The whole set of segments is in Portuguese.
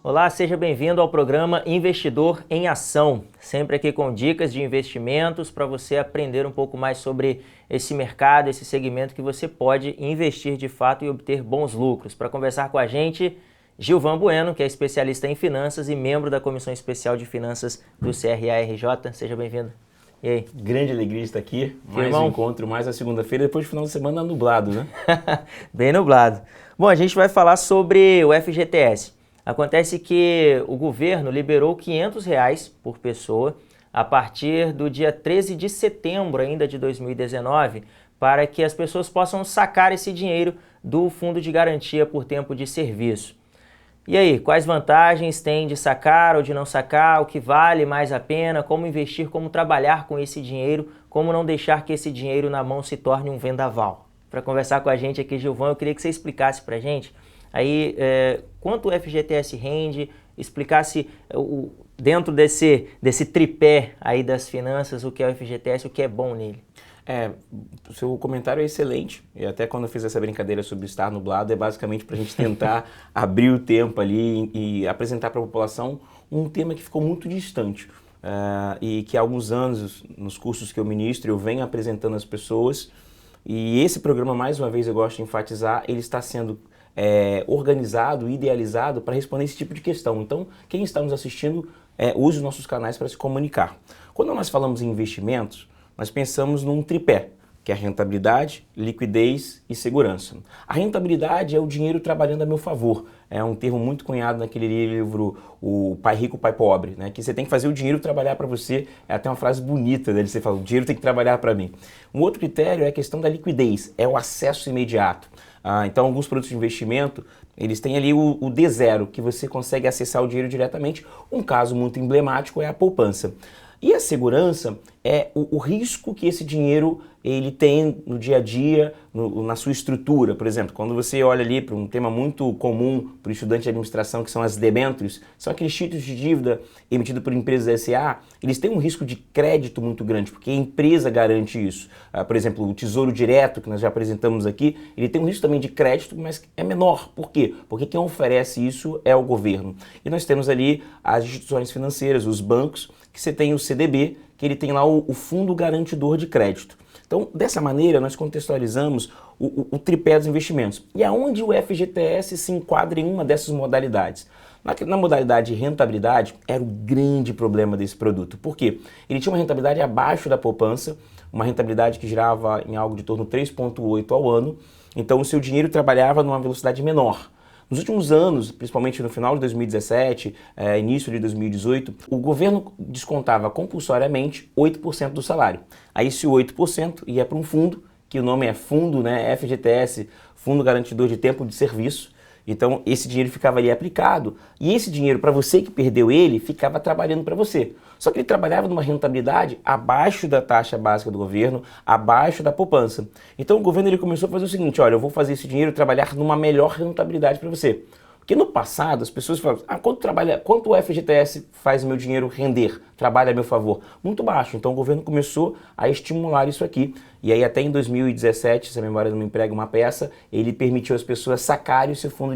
Olá, seja bem-vindo ao programa Investidor em Ação, sempre aqui com dicas de investimentos para você aprender um pouco mais sobre esse mercado, esse segmento que você pode investir de fato e obter bons lucros. Para conversar com a gente, Gilvan Bueno, que é especialista em finanças e membro da Comissão Especial de Finanças do CRA-RJ. Seja bem-vindo. E aí? Grande alegria de estar aqui, mais irmão? um encontro, mais a segunda-feira, depois do final de semana nublado, né? Bem nublado. Bom, a gente vai falar sobre o FGTS. Acontece que o governo liberou R$500 por pessoa a partir do dia 13 de setembro ainda de 2019 para que as pessoas possam sacar esse dinheiro do Fundo de Garantia por Tempo de Serviço. E aí, quais vantagens tem de sacar ou de não sacar, o que vale mais a pena, como investir, como trabalhar com esse dinheiro, como não deixar que esse dinheiro na mão se torne um vendaval? Para conversar com a gente aqui, Gilvan, eu queria que você explicasse para a gente aí quanto o FGTS rende, explicasse dentro desse tripé aí das finanças o que é o FGTS, o que é bom nele. O seu comentário é excelente, e até quando eu fiz essa brincadeira sobre estar nublado, é basicamente para a gente tentar abrir o tempo ali e apresentar para a população um tema que ficou muito distante e que há alguns anos, nos cursos que eu ministro, eu venho apresentando às pessoas, e esse programa, mais uma vez, eu gosto de enfatizar, ele está sendo organizado, idealizado para responder esse tipo de questão. Então, quem está nos assistindo, use os nossos canais para se comunicar. Quando nós falamos em investimentos, nós pensamos num tripé, que é a rentabilidade, liquidez e segurança. A rentabilidade é o dinheiro trabalhando a meu favor. É um termo muito cunhado naquele livro O Pai Rico, o Pai Pobre, né? Que você tem que fazer o dinheiro trabalhar para você. É até uma frase bonita dele, você fala, o dinheiro tem que trabalhar para mim. Um outro critério é a questão da liquidez, é o acesso imediato. Então, alguns produtos de investimento, eles têm ali o D0, que você consegue acessar o dinheiro diretamente. Um caso muito emblemático é a poupança. E a segurança é o risco que esse dinheiro ele tem no dia a dia, na sua estrutura. Por exemplo, quando você olha ali para um tema muito comum para o estudante de administração, que são as debêntures, são aqueles títulos de dívida emitidos por empresas SA, eles têm um risco de crédito muito grande, porque a empresa garante isso. Por exemplo, o Tesouro Direto, que nós já apresentamos aqui, ele tem um risco também de crédito, mas é menor. Por quê? Porque quem oferece isso é o governo. E nós temos ali as instituições financeiras, os bancos, que você tem o CDB, que ele tem lá o Fundo Garantidor de Crédito. Então, dessa maneira, nós contextualizamos o tripé dos investimentos. E aonde o FGTS se enquadra em uma dessas modalidades? Na modalidade de rentabilidade, era o grande problema desse produto. Por quê? Ele tinha uma rentabilidade abaixo da poupança, uma rentabilidade que girava em algo de torno de 3,8 ao ano. Então, o seu dinheiro trabalhava numa velocidade menor. Nos últimos anos, principalmente no final de 2017, início de 2018, o governo descontava compulsoriamente 8% do salário. Aí esse 8% ia para um fundo, que o nome é fundo, né, FGTS, Fundo Garantidor de Tempo de Serviço. Então esse dinheiro ficava ali aplicado e esse dinheiro, para você que perdeu ele, ficava trabalhando para você. Só que ele trabalhava numa rentabilidade abaixo da taxa básica do governo, abaixo da poupança. Então o governo ele começou a fazer o seguinte, olha, eu vou fazer esse dinheiro trabalhar numa melhor rentabilidade para você. Porque no passado as pessoas falavam, quanto o FGTS faz meu dinheiro render, trabalha a meu favor? Muito baixo. Então o governo começou a estimular isso aqui. E aí até em 2017, se a memória não me emprega uma peça, ele permitiu as pessoas sacarem o seu fundo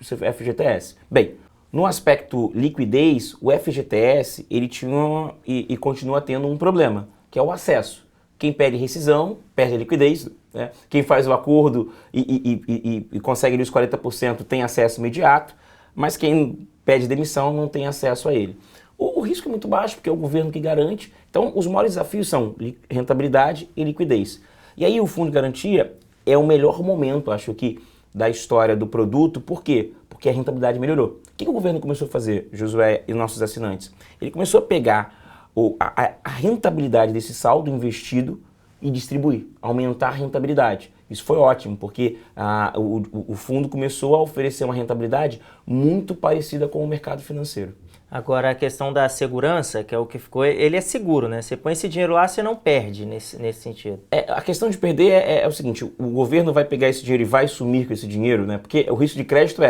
o seu FGTS. Bem, no aspecto liquidez, o FGTS ele tinha e continua tendo um problema, que é o acesso. Quem pede rescisão, perde a liquidez, né? Quem faz o acordo e consegue ali os 40% tem acesso imediato, mas quem pede demissão não tem acesso a ele. O risco é muito baixo, porque é o governo que garante. Então, os maiores desafios são rentabilidade e liquidez. E aí o Fundo de Garantia é o melhor momento, acho que, da história do produto. Por quê? Porque a rentabilidade melhorou. O que o governo começou a fazer, Josué e nossos assinantes? Ele começou a pegar a rentabilidade desse saldo investido e distribuir, aumentar a rentabilidade. Isso foi ótimo, porque o fundo começou a oferecer uma rentabilidade muito parecida com o mercado financeiro. Agora, a questão da segurança, que é o que ficou, ele é seguro, né? Você põe esse dinheiro lá, você não perde nesse sentido. A questão de perder é o seguinte, o governo vai pegar esse dinheiro e vai sumir com esse dinheiro, né? Porque o risco de crédito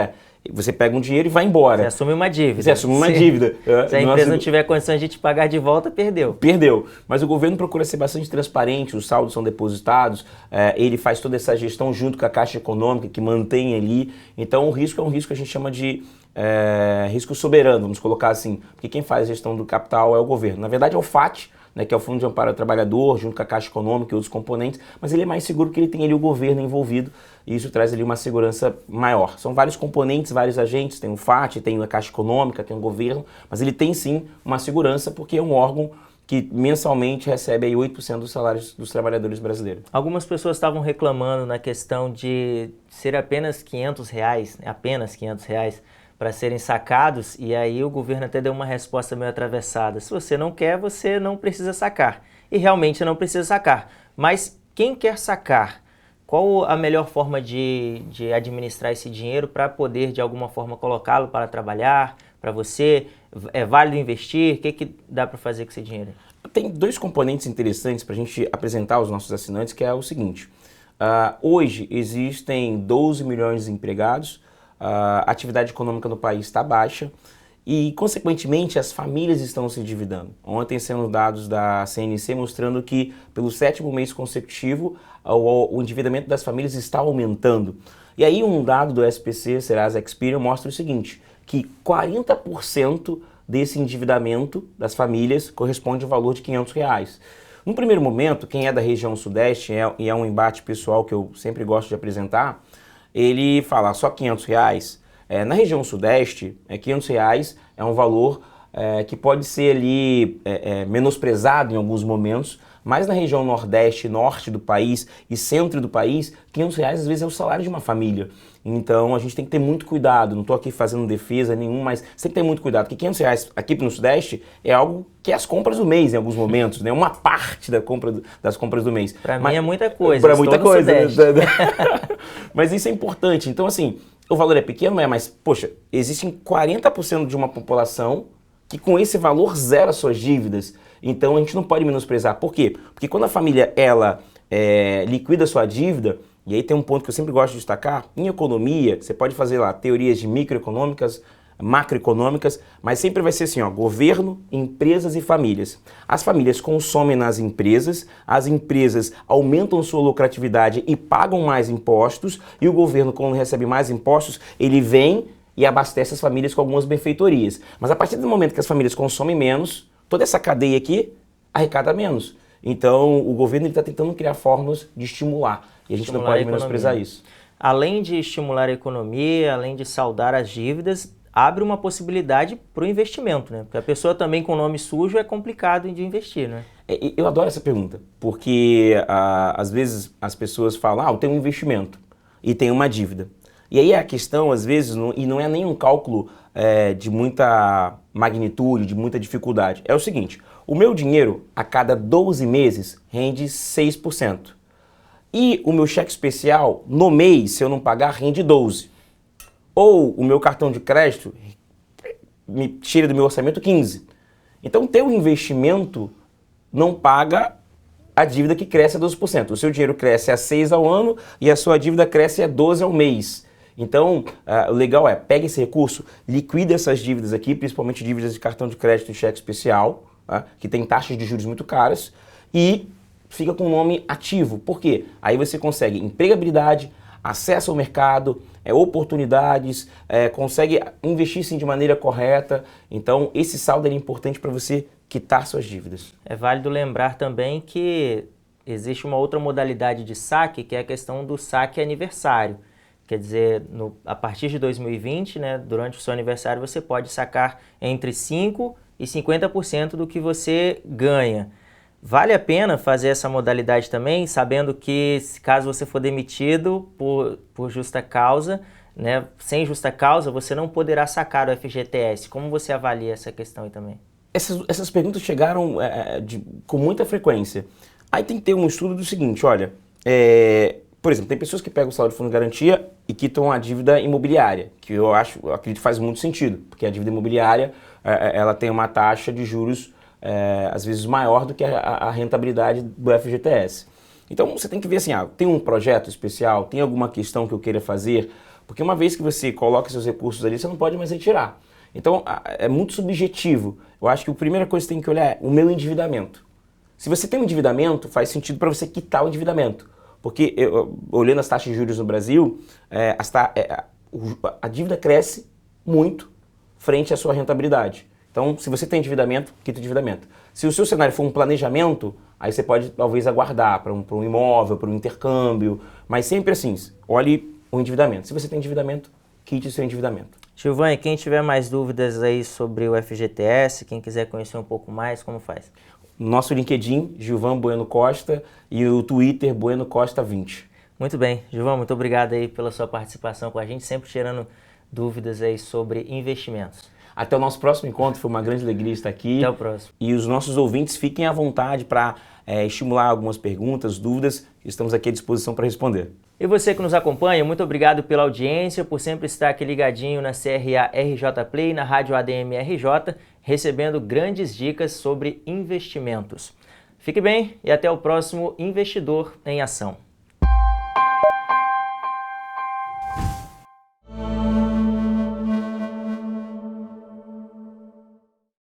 Você pega um dinheiro e vai embora. Você assume uma dívida. Você assume uma dívida. Se a empresa não tiver condições de te pagar de volta, perdeu. Perdeu. Mas o governo procura ser bastante transparente, os saldos são depositados, ele faz toda essa gestão junto com a Caixa Econômica, que mantém ali. Então o risco é um risco que a gente chama de risco soberano, vamos colocar assim. Porque quem faz a gestão do capital é o governo. Na verdade é o FAT, né, que é o Fundo de Amparo ao Trabalhador, junto com a Caixa Econômica e outros componentes, mas ele é mais seguro porque ele tem ali o governo envolvido e isso traz ali uma segurança maior. São vários componentes, vários agentes, tem o FAT, tem a Caixa Econômica, tem o governo, mas ele tem sim uma segurança porque é um órgão que mensalmente recebe aí 8% dos salários dos trabalhadores brasileiros. Algumas pessoas estavam reclamando na questão de ser apenas R$500, apenas R$500, para serem sacados, e aí o governo até deu uma resposta meio atravessada. Se você não quer, você não precisa sacar. E realmente não precisa sacar. Mas quem quer sacar? Qual a melhor forma de administrar esse dinheiro para poder, de alguma forma, colocá-lo para trabalhar, para você? É válido investir? O que dá para fazer com esse dinheiro? Tem dois componentes interessantes para a gente apresentar aos nossos assinantes, que é o seguinte. Hoje existem 12 milhões de desempregados, a atividade econômica no país está baixa e, consequentemente, as famílias estão se endividando. Ontem, sendo dados da CNC mostrando que, pelo 7º mês consecutivo, o endividamento das famílias está aumentando. E aí um dado do SPC, Serasa Experian, mostra o seguinte, que 40% desse endividamento das famílias corresponde ao valor de R$500. No primeiro momento, quem é da região sudeste, e é um embate pessoal que eu sempre gosto de apresentar, ele fala só R$500. Na região sudeste, R$500 é um valor que pode ser ali menosprezado em alguns momentos, mas na região nordeste, norte do país e centro do país, R$500 às vezes é o salário de uma família. Então a gente tem que ter muito cuidado, não estou aqui fazendo defesa nenhuma, mas tem que ter muito cuidado, porque R$500 aqui no Sudeste é algo que é as compras do mês em alguns momentos, né? Uma parte das compras do mês. Para mim é muita coisa. Para muita coisa. Mas isso é importante. Então assim, o valor é pequeno, mas poxa, existem 40% de uma população que com esse valor zera suas dívidas. Então a gente não pode menosprezar. Por quê? Porque quando a família ela liquida sua dívida, e aí tem um ponto que eu sempre gosto de destacar, em economia, você pode fazer lá teorias de microeconômicas, macroeconômicas, mas sempre vai ser assim, ó, governo, empresas e famílias. As famílias consomem nas empresas, as empresas aumentam sua lucratividade e pagam mais impostos, e o governo, quando recebe mais impostos, ele vem e abastece as famílias com algumas benfeitorias. Mas a partir do momento que as famílias consomem menos, toda essa cadeia aqui arrecada menos. Então, o governo está tentando criar formas de estimular. E a gente não pode menosprezar isso. Além de estimular a economia, além de saldar as dívidas, abre uma possibilidade para o investimento, né? Porque a pessoa também com nome sujo é complicado de investir, né? Eu adoro essa pergunta, porque às vezes as pessoas falam, eu tenho um investimento e tenho uma dívida. E aí a questão, às vezes, e não é nem um cálculo de muita magnitude, de muita dificuldade. É o seguinte, o meu dinheiro, a cada 12 meses, rende 6%. E o meu cheque especial, no mês, se eu não pagar, rende 12%. Ou o meu cartão de crédito me tira do meu orçamento 15%. Então, ter um investimento não paga a dívida que cresce a 12%. O seu dinheiro cresce a 6% ao ano e a sua dívida cresce a 12% ao mês. Então, o legal é, pega esse recurso, liquida essas dívidas aqui, principalmente dívidas de cartão de crédito e cheque especial, que tem taxas de juros muito caras, e fica com o nome ativo. Por quê? Aí você consegue empregabilidade, acesso ao mercado, oportunidades, consegue investir sim de maneira correta. Então, esse saldo é importante para você quitar suas dívidas. É válido lembrar também que existe uma outra modalidade de saque, que é a questão do saque aniversário. Quer dizer, a partir de 2020, né, durante o seu aniversário, você pode sacar entre 5% e 50% do que você ganha. Vale a pena fazer essa modalidade também, sabendo que caso você for demitido por justa causa, né, sem justa causa, você não poderá sacar o FGTS. Como você avalia essa questão aí também? Essas perguntas chegaram com muita frequência. Aí tem que ter um estudo do seguinte, olha, por exemplo, tem pessoas que pegam o salário do fundo de garantia e quitam a dívida imobiliária, que eu acredito que faz muito sentido, porque a dívida imobiliária ela tem uma taxa de juros às vezes maior do que a rentabilidade do FGTS. Então você tem que ver assim, tem um projeto especial, tem alguma questão que eu queira fazer, Porque uma vez que você coloca seus recursos ali, você não pode mais retirar. Então, é muito subjetivo. Eu acho que a primeira coisa que você tem que olhar é o meu endividamento. Se você tem um endividamento, faz sentido para você quitar o endividamento. Porque, olhando as taxas de juros no Brasil, a dívida cresce muito frente à sua rentabilidade. Então, se você tem endividamento, quita o endividamento. Se o seu cenário for um planejamento, aí você pode talvez aguardar para um imóvel, para um intercâmbio, mas sempre assim, olhe o endividamento. Se você tem endividamento, quite o seu endividamento. Gilvan, e quem tiver mais dúvidas aí sobre o FGTS, quem quiser conhecer um pouco mais, como faz? Nosso LinkedIn, Gilvan Bueno Costa, e o Twitter, Bueno Costa 20. Muito bem. Gilvan, muito obrigado aí pela sua participação com a gente, sempre tirando dúvidas aí sobre investimentos. Até o nosso próximo encontro, foi uma grande alegria estar aqui. Até o próximo. E os nossos ouvintes fiquem à vontade para estimular algumas perguntas, dúvidas, estamos aqui à disposição para responder. E você que nos acompanha, muito obrigado pela audiência, por sempre estar aqui ligadinho na CRA RJ Play, na Rádio ADM RJ, recebendo grandes dicas sobre investimentos. Fique bem e até o próximo Investidor em Ação.